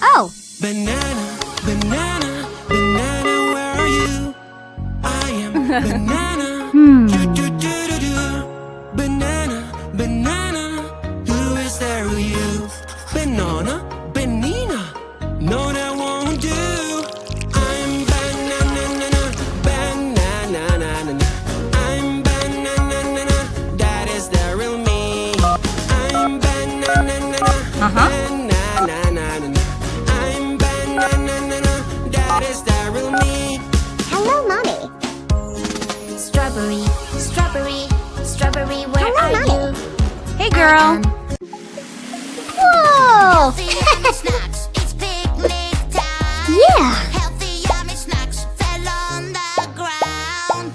Oh. Banana, banana, banana, where are you? I am banana. Do-do-do-do-do. Banana, banana, who is there with you? Banana, banana, no that won't do. I'm banana, banana, I'm banana, that is the real me. I'm banana, banana, I'm banana, that is the real me. Hello, Mommy. Strawberry, strawberry, strawberry, where Hello, are Mommy. you? Hey, girl. Whoa! Healthy yummy snacks, it's picnic time. Yeah! Healthy yummy snacks fell on the ground.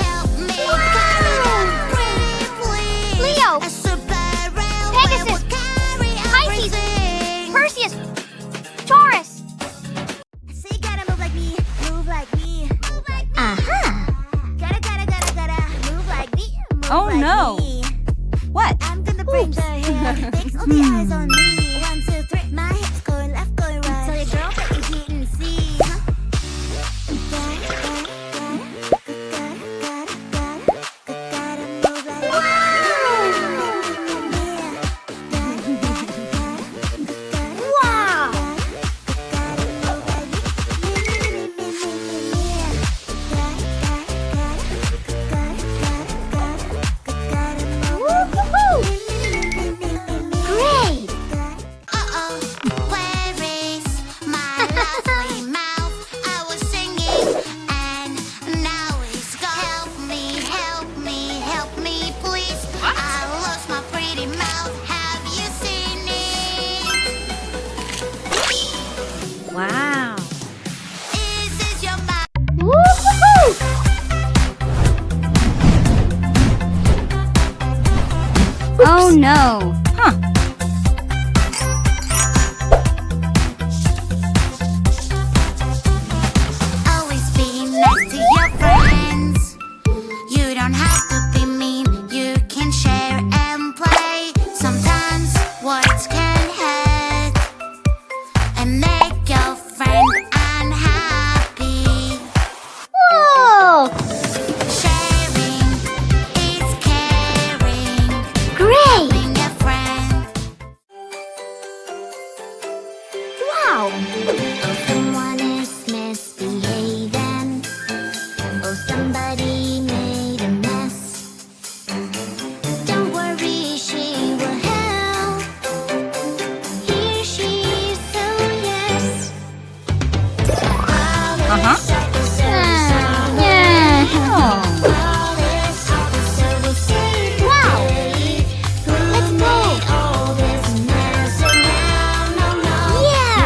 Help me carry them pretty, please. Leo. A super railway Pegasus. will carry Pisces. everything. Perseus. Taurus. So you gotta move like me, move like me, move like me. Uh-huh. Gotta move like me, move Oh, like no. me. What? I'm gonna bring the hair, fix all the eyes on me. 1, 2, 3, my hips going left, going right. Tell your girl that you didn't see. Gotta move like Wow! Great! Uh-oh, where is my lovely mouth? I was singing and now it's gone. Help me, help me, help me, please. I lost my pretty mouth. Have you seen it? Wow. Is this your mouth? Woo-hoo-hoo! Oh, no. Huh. Always be nice to your friends. You don't have to be mean. You can share and play. Sometimes words can hurt and make your friend unhappy. Whoa! Sharing is caring. Great! Being a friend. Wow! Oh, someone is misbehaving. Oh, somebody made a mess. Don't worry, she will help. Here she is, so yes. Uh-huh. Yeah. Oh. Wow! Let's go! Yeah!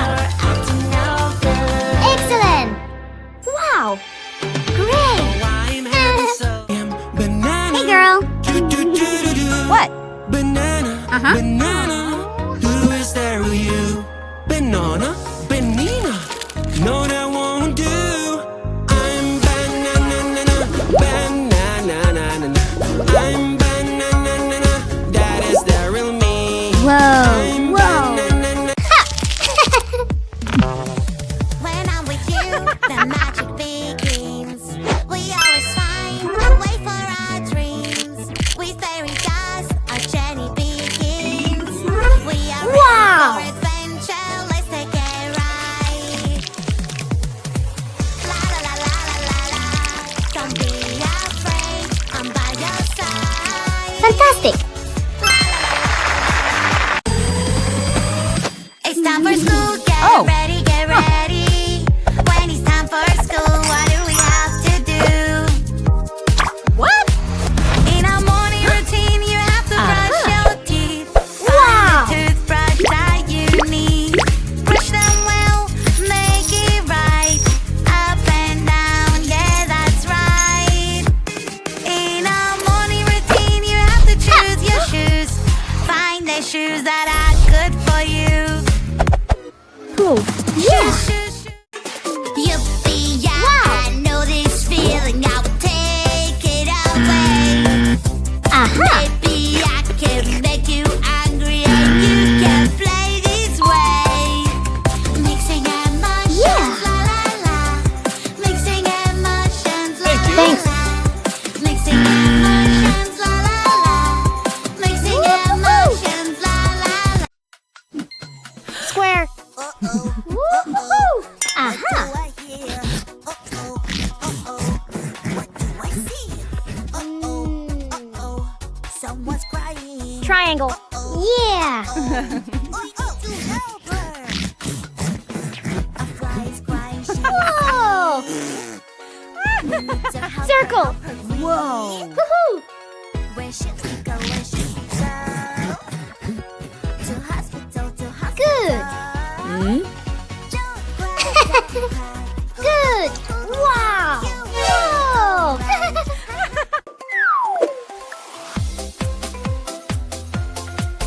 Woohoo! Aha! Someone's crying. Triangle. Yeah! A fly is crying. Whoa! Circle! Whoa. Woohoo! Where should we go? Where should we go? To hospital, to hospital. Good! Don't cry, don't cry. Good! Wow! Whoa!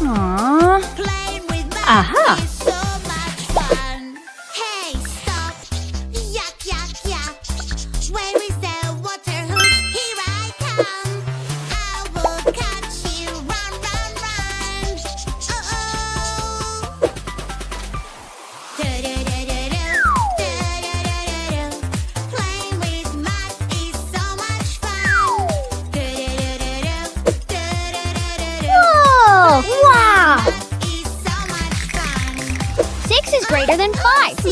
Aww. Playing with mud Aha. is so much fun. Hey, stop! Yuck, yuck, yuck! Where is the water hose? Here I come! I will catch you! Run, run, run! Oh, oh! Do-do-do-do-do, do-do-do-do-do. Playing with mud is so much fun. Do-do-do-do-do, do-do-do-do-do. Whoa! Wow! Is so much fun. 6 is greater than 5.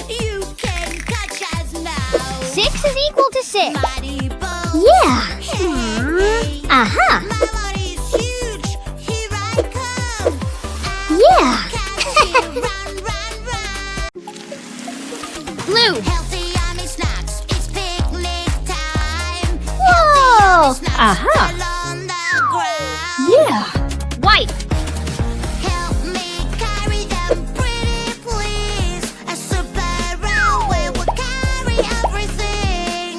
You can catch us now. 6 is equal to 6. Mighty boat. Yeah! Hey, Aha! my body's huge. Here I come. Yeah! Catch you. Run, run, run. Blue! Healthy, yummy snacks. It's picnic time. Whoa! Snacks Aha. all on the ground. Yeah. White! Help me carry them, pretty please. A super railway will carry everything.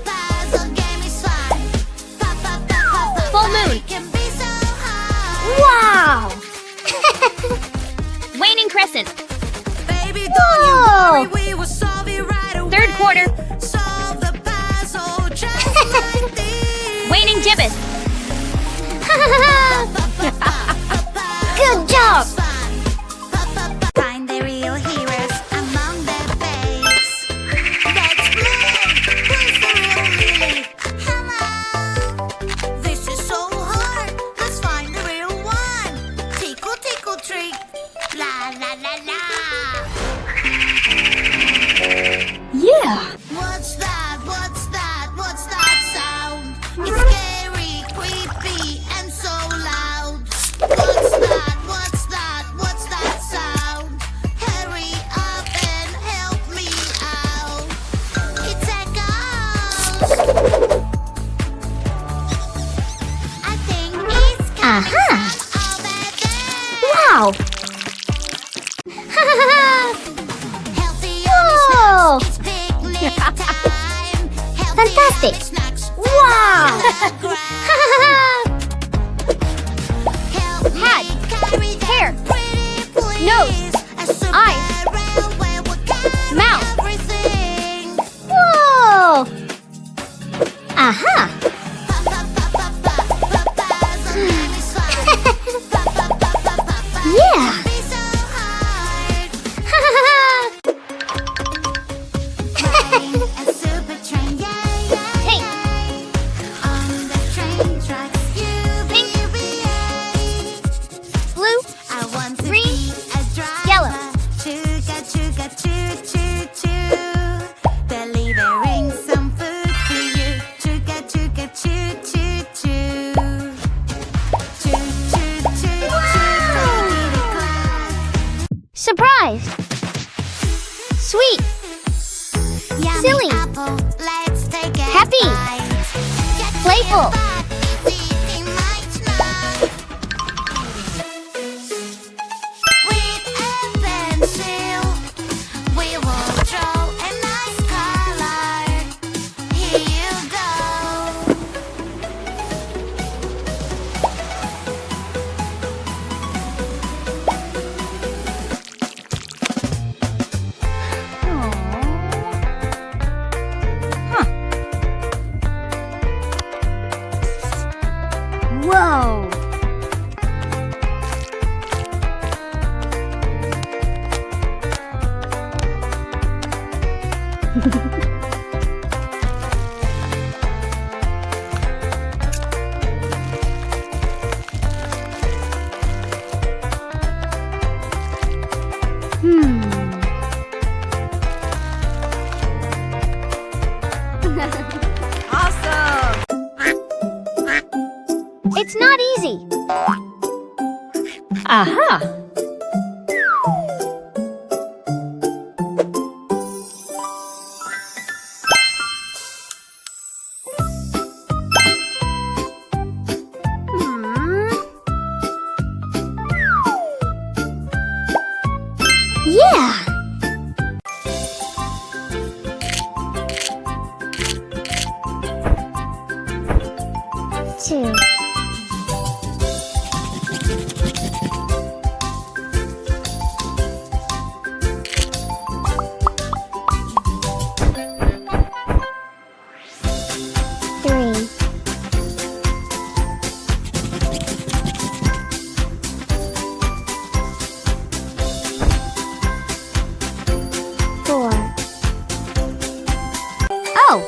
Puzzle game is fun. Full moon. It can be so hard. Wow! Waning crescent. Baby, don't Whoa. you worry, we will solve it right away. Third quarter. Solve the puzzle just like this. Waning gibbous. Good job! Find the real heroes among the fakes. Let's play. Who's the real Lily? Hello. This is so hard. Let's find the real one. Tickle, tickle, trick. La la la la. Yeah. What's that? What's that? What's that sound? It's scary, creepy, and so loud. What's that? What's that? What's that sound? Hurry up and help me out. It's a ghost. I think it's coming Aha. from over there. Wow! Healthy Whoa. yummy snacks. It's picnic time. Healthy Fantastic. yummy snacks. Wow! On the ground. Help me Hat. carry them, Hair. pretty please. Nose. A super Eyes. railway will carry Mouth. everything. Whoa! Aha! Puzzle game is fun. Yeah! Be so hard. Riding a super train, yeah, yeah, Pink. yeah. On the train tracks, Pink. UVA. Blue! I want to Green. be a driver. Yellow. Chuga, chuga, choo, choo, choo. Delivering some food to you. Chuga, chuga, choo, choo, choo. Choo, choo, choo, choo. Clickety clack. Surprise! Sweet! Yummy Silly. apple, let's take a Happy. bite. Get to Playful. your butt, it's eating my snack. With a pencil, we will draw a nice color. Here you go. Whoa. Aha! Yeah! 2. 3. 4. Oh!